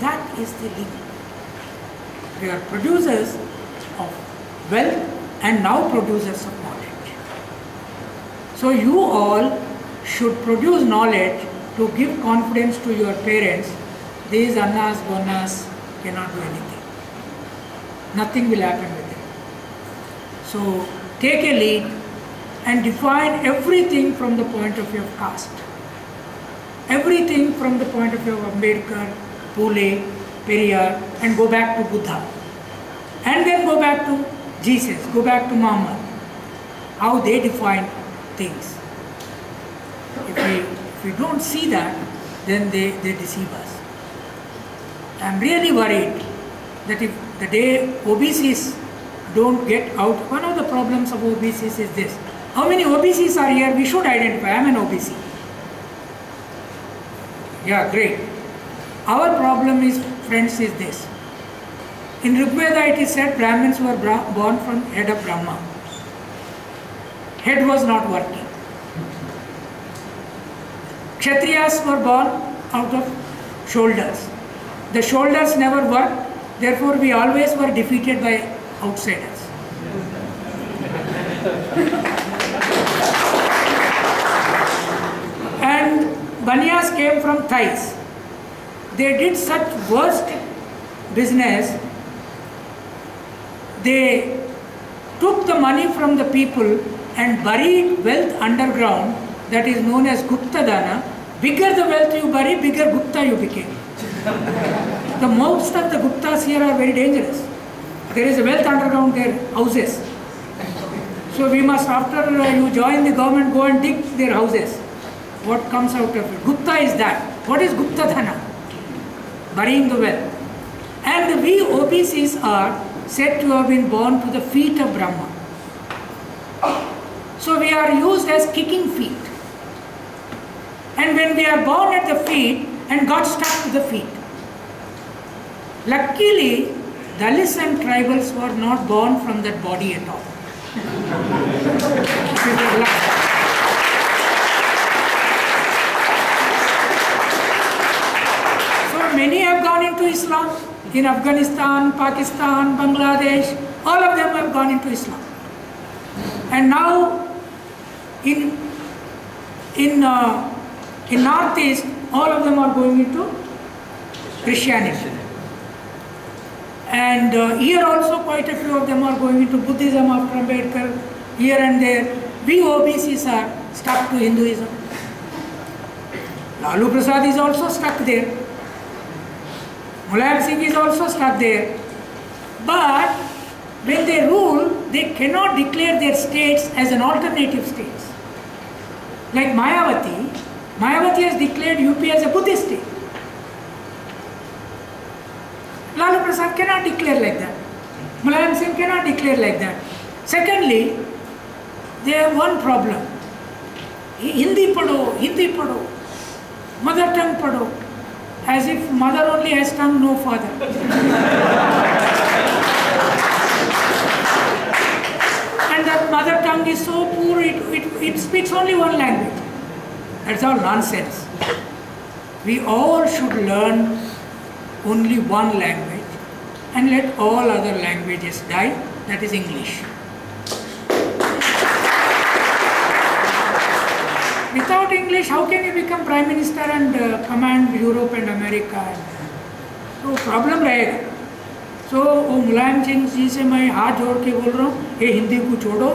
That is the link. We are producers of wealth and now producers of knowledge. So you all should produce knowledge to give confidence to your parents. These annas, bonnas cannot do anything. Nothing will happen with them. So take a lead and define everything from the point of view of caste. Everything from the point of view of Ambedkar, Pule, Periyar, and go back to Buddha. And then go back to Jesus, go back to Muhammad. How they define things. If we don't see that, then they deceive us. I'm really worried that if the day OBCs don't get out, one of the problems of OBCs is this. How many OBCs are here? We should identify. I'm an OBC. Yeah, great. Our problem is, friends, is this. In Rigveda it is said Brahmins were born from head of Brahma. Head was not working. Kshatriyas were born out of shoulders. The shoulders never worked, therefore we always were defeated by outsiders. And Banyas came from thighs. They did such worst business. They took the money from the people and buried wealth underground, that is known as Gupta Dana. Bigger the wealth you bury, bigger Gupta you became. The most of the Guptas here are very dangerous. There is a wealth underground their houses. So we must, after you join the government, go and dig their houses. What comes out of it? Gupta is that. What is Gupta Dhana? Burying the wealth. And we OBCs are said to have been born to the feet of Brahma. So we are used as kicking feet. And when we are born at the feet and got stuck to the feet. Luckily, Dalits and tribals were not born from that body at all. So many have gone into Islam. In Afghanistan, Pakistan, Bangladesh, all of them have gone into Islam. And now in Northeast, all of them are going into Christianity. And here also quite a few of them are going into Buddhism after Ambedkar, here and there. We OBCs are stuck to Hinduism. Lalu Prasad is also stuck there. Mulayam Singh is also stuck there. But when they rule, they cannot declare their states as an alternative states. Like Mayawati has declared UP as a Buddhist state. Lalu Prasad cannot declare like that. Mulayam Singh cannot declare like that. Secondly, they have one problem. Hindi padho, mother tongue padho. As if mother only has tongue, no father. And that mother tongue is so poor, it speaks only one language. That's all nonsense. We all should learn only one language and let all other languages die, that is English. Without English, how can you become Prime Minister and command Europe and America? So problem रहेगा. So वो मुलायम सिंह जी से मैं हाथ जोड़ के बोल रहा हूँ, ये हिंदी को छोड़ो.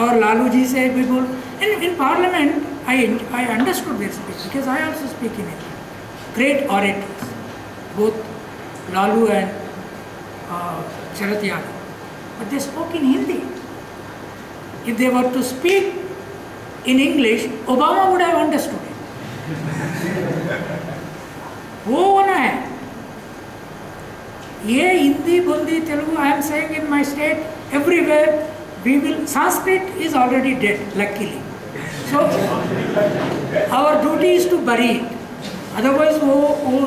और लालू जी से भी बोल. In Parliament, I understood their speech because I also speak in it. Great orators, both Lalu and Sharat Yadav. But they spoke in Hindi. If they were to speak in English, Obama would have understood it. वो होना है. ये Hindi, Bundi, Telugu, I am saying in my state, everywhere, we will. Sanskrit is already dead, luckily. So our duty is to bury it. Otherwise,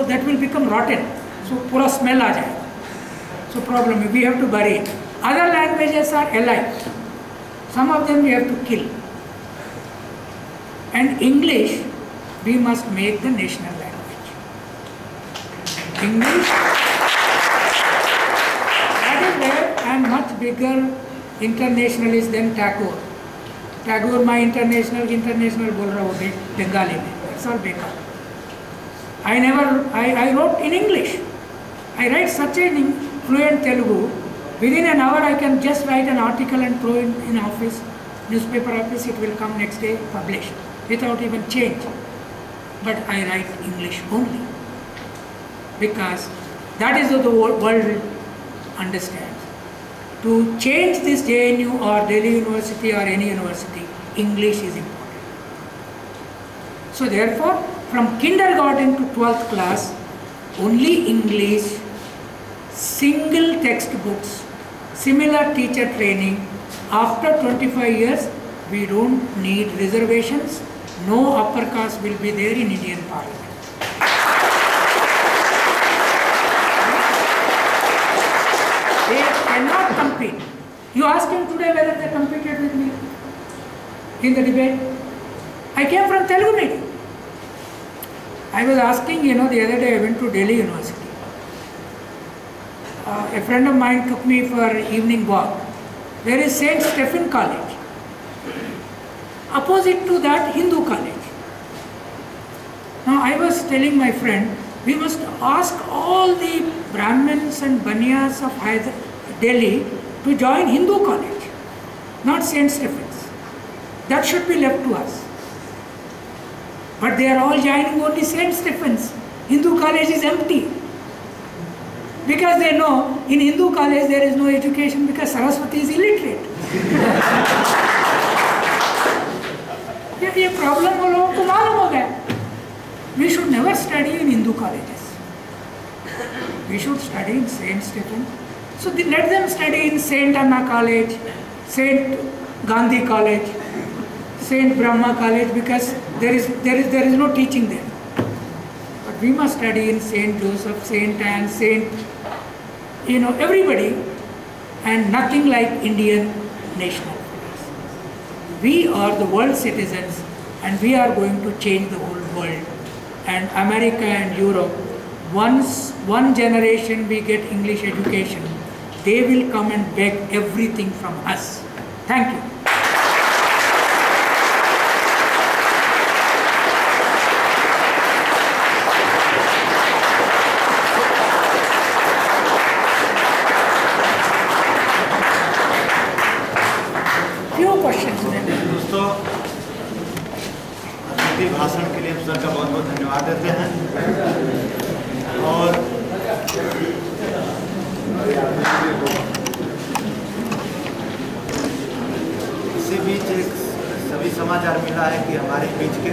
that will become rotten. So पूरा smell आ जाएगा. So problem, we have to bury it. Other languages are alive. Some of them we have to kill. And English, we must make the national language. English. That is where I am much bigger internationalist than Tagore. Tagore my international बोल रहा हूँ Bengali में. That's all bekar. I wrote in English. I write such a fluent Telugu. Within an hour I can just write an article and throw it in office, newspaper office, it will come next day, published, without even change. But I write English only. Because that is what the world understands. To change this JNU or Delhi University or any university, English is important. So therefore, from kindergarten to 12th class, only English, single textbooks, similar teacher training. After 25 years, we don't need reservations. No upper caste will be there in Indian Parliament. They cannot compete. You ask him today whether they competed with me in the debate. I came from Telugu medium. I was asking, the other day I went to Delhi University. A friend of mine took me for evening walk. There is Saint Stephen College. Opposite to that, Hindu college. Now I was telling my friend, we must ask all the Brahmins and Baniyas of Delhi to join Hindu college, not Saint Stephen's. That should be left to us. But they are all joining only Saint Stephen's. Hindu college is empty. Because they know in Hindu college there is no education because Saraswati is illiterate. ये problem वो लोगों को मालूम हो गया. We should never study in Hindu colleges. We should study in Saint Stephen. So let them study in Saint Anna College, Saint Gandhi College, Saint Brahma College, because there is no teaching there. But we must study in Saint Joseph, Saint Anne, Saint, everybody, and nothing like Indian national. We are the world citizens, and we are going to change the whole world. And America and Europe, once one generation we get English education, they will come and beg everything from us. Thank you. भाषण के लिए हम sir का बहुत बहुत धन्यवाद देते हैं। और इसी बीच एक सभी समाचार मिला है कि हमारे बीच के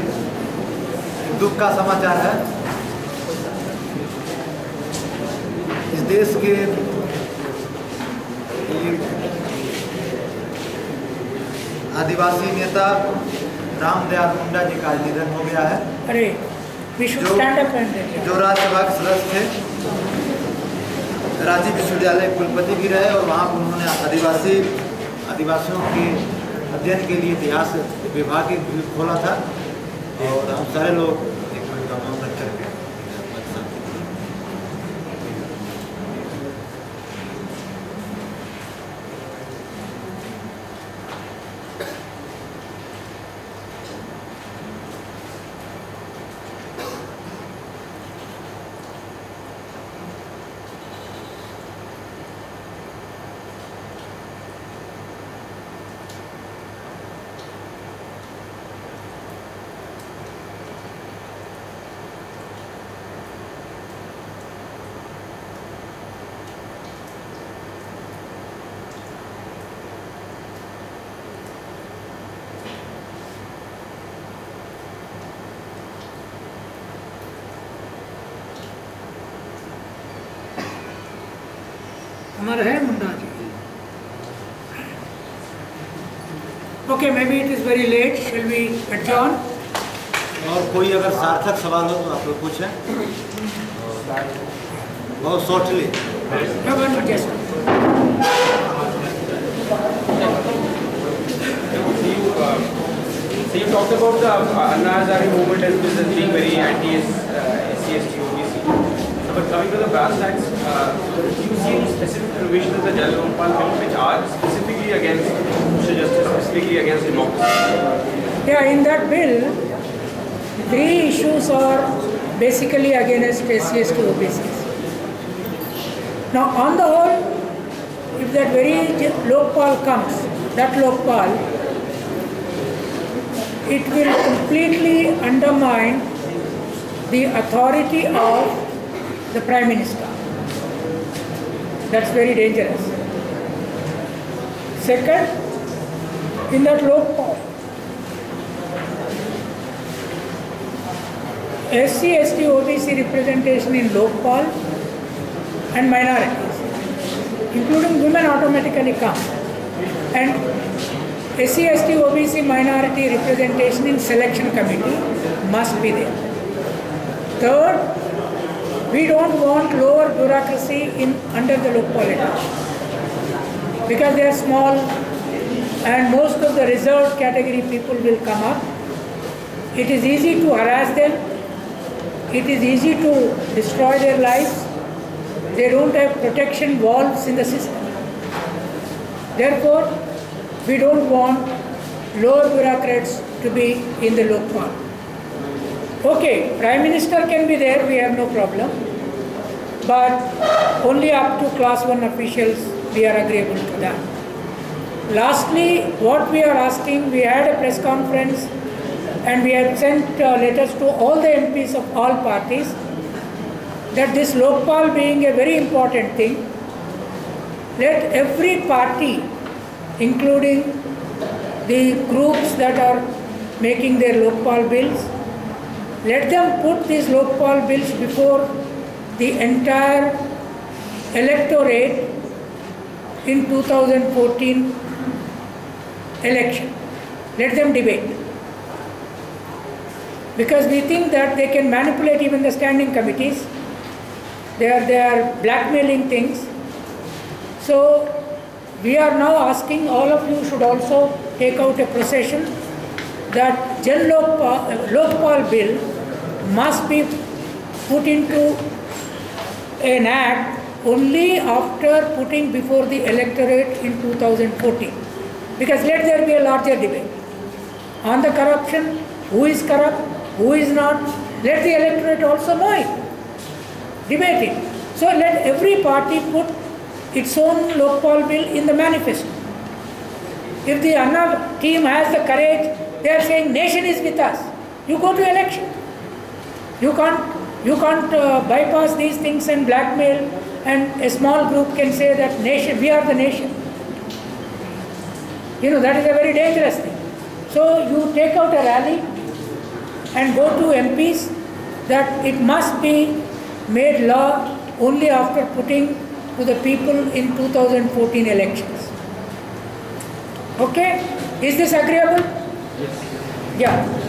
दुख का समाचार है। इस देश के आदिवासी नेता रामदयाल मुंडा जी का निधन हो गया है। अरे जो राज्यसभा के सदस्य थे, रांची विश्वविद्यालय कुलपति भी रहे और वहाँ पर उन्होंने आदिवासियों के अध्ययन के लिए इतिहास विभाग भी खोला था। और हम सारे लोग एक मिनट का मौन रख करके हमारा है Munda ji. Okay, maybe it is very late. Shall we adjourn? और कोई अगर सार्थक सवाल हो तो आप लोग पूछें। बहुत shortly. So you talked about the Anna Hazare movement as being very anti-SC, ST, OBC. But coming to the brass tacks, do you see any specific provisions in the Jal Lokpal bill which are specifically against social justice, specifically against democracy? Yeah, in that bill, 3 issues are basically against SCs to OBCs. Now, on the whole, if that very Lokpal comes, that Lokpal, it will completely undermine the authority of the Prime Minister. That's very dangerous. Second, in that Lokpal, SC, ST, OBC representation in Lokpal and minorities, including women, automatically come. And SC, ST, OBC minority representation in selection committee must be there. Third, we don't want lower bureaucracy under the Lokpal Act because they are small and most of the reserved category people will come up. It is easy to harass them. It is easy to destroy their lives. They don't have protection valves in the system. Therefore, we don't want lower bureaucrats to be in the Lokpal. Okay, Prime Minister can be there, we have no problem. But only up to class 1 officials we are agreeable to that. Lastly, what we are asking, we had a press conference and we have sent letters to all the MPs of all parties that this Lokpal being a very important thing, let every party, including the groups that are making their Lokpal bills, let them put these Lokpal bills before the entire electorate in 2014 election. Let them debate. Because we think that they can manipulate even the standing committees. They are blackmailing things. So we are now asking all of you should also take out a procession that Jal Lokpal bill must be put into an act only after putting before the electorate in 2014. Because let there be a larger debate on the corruption, who is corrupt, who is not. Let the electorate also know it, debate it. So let every party put its own Lokpal bill in the manifesto. If the Anna team has the courage, they are saying nation is with us. You go to election. You can't bypass these things and blackmail, and a small group can say that nation, we are the nation. You know, that is a very dangerous thing. So you take out a rally and go to MPs that it must be made law only after putting to the people in 2014 elections. Okay? Is this agreeable? Yes. Yeah.